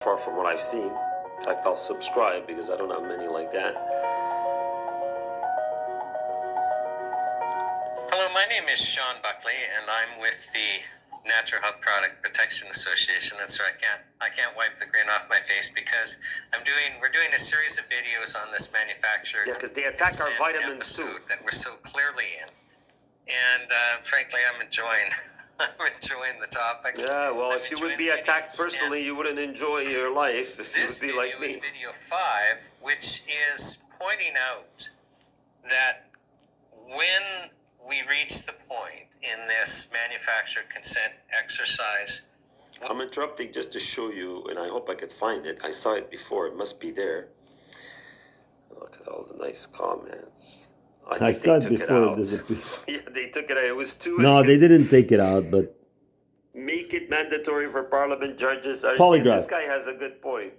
far from what I've seen. In fact, I'll subscribe because I don't have many like that. Hello, my name is Sean Buckley, and I'm with the Natural Health Product Protection Association. And so I can't wipe the grin off my face because we're doing a series of videos on this manufactured because they attack our vitamins too that we're so clearly in. And frankly, I'm enjoying the topic. Yeah, well, if you would be attacked personally, you wouldn't enjoy your life if you would be like me. This video is video 5, which is pointing out that when we reach the point in this manufactured consent exercise. I'm interrupting just to show you, and I hope I could find it. I saw it before. It must be there. Look at all the nice comments. I saw it before it disappeared. Yeah, they took it out. It was too... No, they didn't take it out, but... Make it mandatory for parliament judges. Polygraph. This guy has a good point.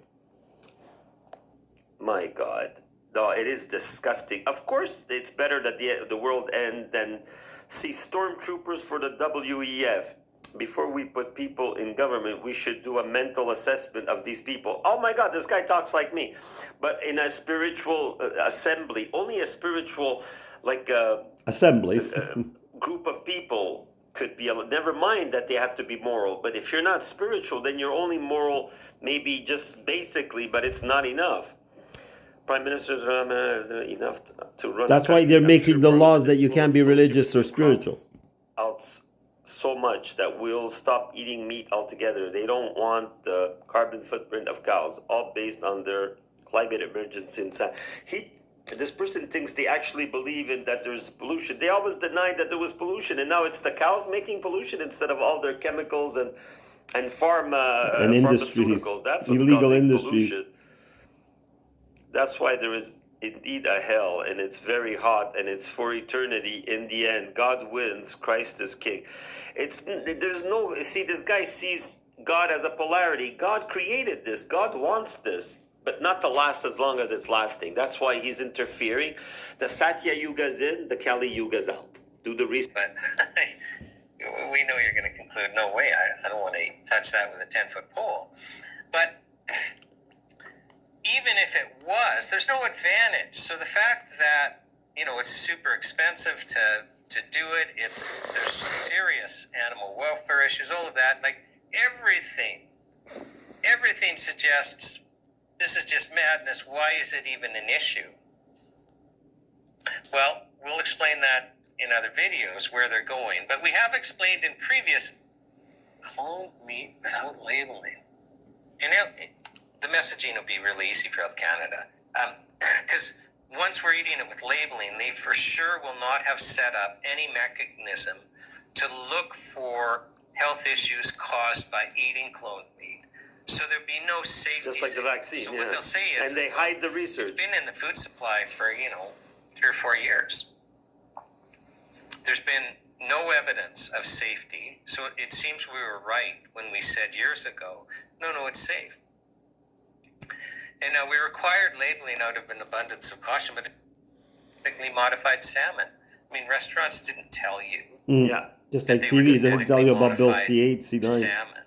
My God. No, it is disgusting. Of course, it's better that the world end than see stormtroopers for the WEF. Before we put people in government, we should do a mental assessment of these people. Oh my God, this guy talks like me. But in a spiritual assembly, only a spiritual, assembly group of people could be, never mind that they have to be moral. But if you're not spiritual, then you're only moral, maybe just basically, but it's not enough. Prime Minister's enough to run. That's why they're making the laws that you can't be religious or spiritual. Out so much that we'll stop eating meat altogether. They don't want the carbon footprint of cows, all based on their climate emergency. This person thinks they actually believe in that there's pollution. They always denied that there was pollution, and now it's the cows making pollution instead of all their chemicals and and pharmaceuticals. That's what's illegal causing industries. Pollution. That's why there is indeed a hell, and it's very hot, and it's for eternity. In the end, God wins. Christ is king. This guy sees God as a polarity. God created this. God wants this, but not to last as long as it's lasting. That's why he's interfering. The Satya Yuga's in, the Kali Yuga's out. Do the research. But we know you're going to conclude, no way, I don't want to touch that with a 10-foot pole. But even if it was, there's no advantage. So the fact that, it's super expensive to do it, there's serious animal welfare issues, all of that, everything suggests this is just madness. Why is it even an issue? Well, we'll explain that in other videos where they're going, but we have explained in previous cloned meat without labeling. And the messaging will be really easy for Health Canada. Because once we're eating it with labeling, they for sure will not have set up any mechanism to look for health issues caused by eating cloned meat. So there'd be no safety. Just like the vaccine, So what they'll say is... And they hide the research. It's been in the food supply for, 3 or 4 years. There's been no evidence of safety. So it seems we were right when we said years ago, no, it's safe. And now we required labeling out of an abundance of caution, but genetically modified salmon. Restaurants didn't tell you. Yeah. Just like TV, they didn't tell you about Bill C8, C9. Salmon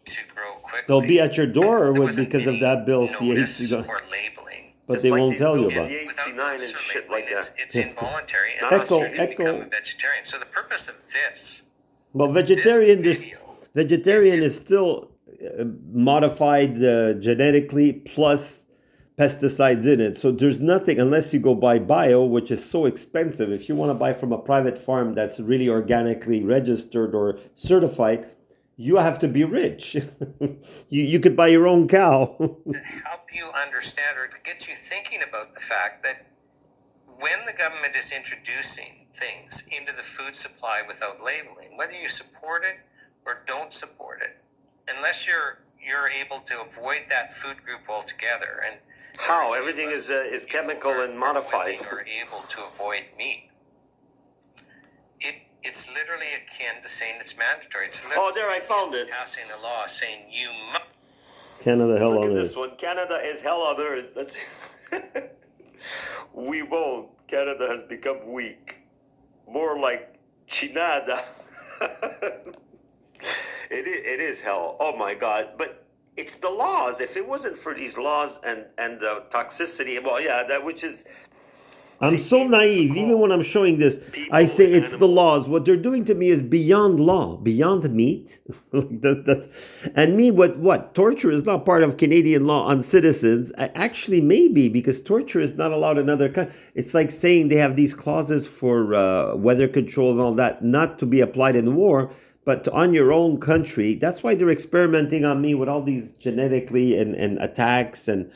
to grow quickly. They'll be at your door because of that Bill C8, C9. Or labeling. But Just they like won't tell you about C8, it. C9 and shit like that. It's involuntary, and Echo. you become a vegetarian. So the purpose of this... But vegetarian is still modified genetically plus pesticides in it. So there's nothing, unless you go buy bio, which is so expensive. If you want to buy from a private farm that's really organically registered or certified, you have to be rich. you could buy your own cow. To help you understand or to get you thinking about the fact that when the government is introducing things into the food supply without labeling, whether you support it or don't support it, unless you're able to avoid that food group altogether, and how everything is chemical and modified, or able to avoid meat, it's literally akin to saying it's mandatory. It's literally there, I found it. Passing a law saying you must. Canada, hell Look on at earth. this one. Canada is hell on earth. We won't. Canada has become weak. More like Chinada. It is hell. Oh my God. But it's the laws. If it wasn't for these laws and the toxicity, well, yeah, that which is. I'm See, so people naive. call Even when I'm showing this, people I say and it's the animals. laws. What they're doing to me is beyond law, beyond meat. Like that's and me. What torture is not part of Canadian law on citizens. Actually, maybe because torture is not allowed in other countries. It's like saying they have these clauses for weather control and all that, not to be applied in war, but on your own country. That's why they're experimenting on me with all these genetically and attacks and.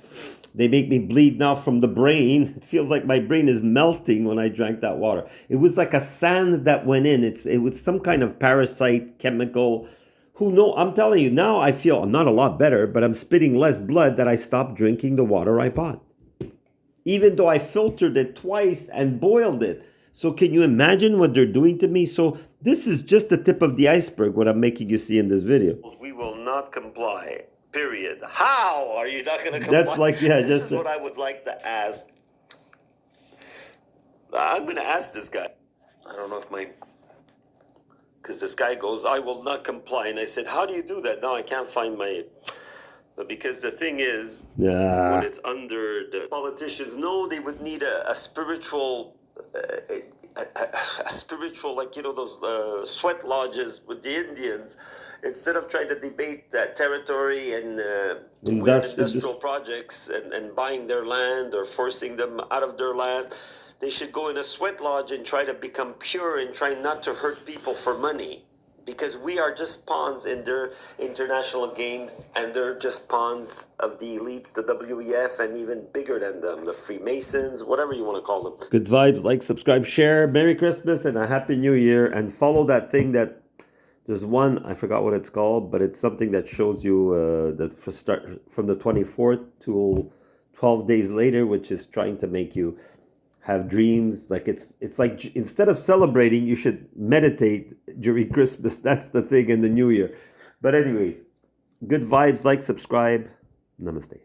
They make me bleed now from the brain. It feels like my brain is melting when I drank that water. It was like a sand that went in. It was some kind of parasite chemical. Who know? I'm telling you now. I feel not a lot better, but I'm spitting less blood that I stopped drinking the water I bought. Even though I filtered it twice and boiled it. So can you imagine what they're doing to me? So this is just the tip of the iceberg. What I'm making you see in this video. We will not comply. Period. How are you not going to comply? That's like This just is what I would like to ask. I'm going to ask this guy. I don't know if because this guy goes, I will not comply. And I said, how do you do that? Now I can't find but because the thing is, yeah. when it's under the politicians, no, they would need a spiritual, a spiritual, like, those sweat lodges with the Indians. Instead of trying to debate that territory and industrial projects and buying their land or forcing them out of their land, they should go in a sweat lodge and try to become pure and try not to hurt people for money. Because we are just pawns in their international games, and they're just pawns of the elites, the WEF, and even bigger than them, the Freemasons, whatever you want to call them. Good vibes, like, subscribe, share. Merry Christmas and a Happy New Year. And follow that thing that there's one, I forgot what it's called, but it's something that shows you that from the 24th to 12 days later, which is trying to make you have dreams. Like it's like instead of celebrating, you should meditate during Christmas. That's the thing in the New Year. But anyways, good vibes, like, subscribe. Namaste.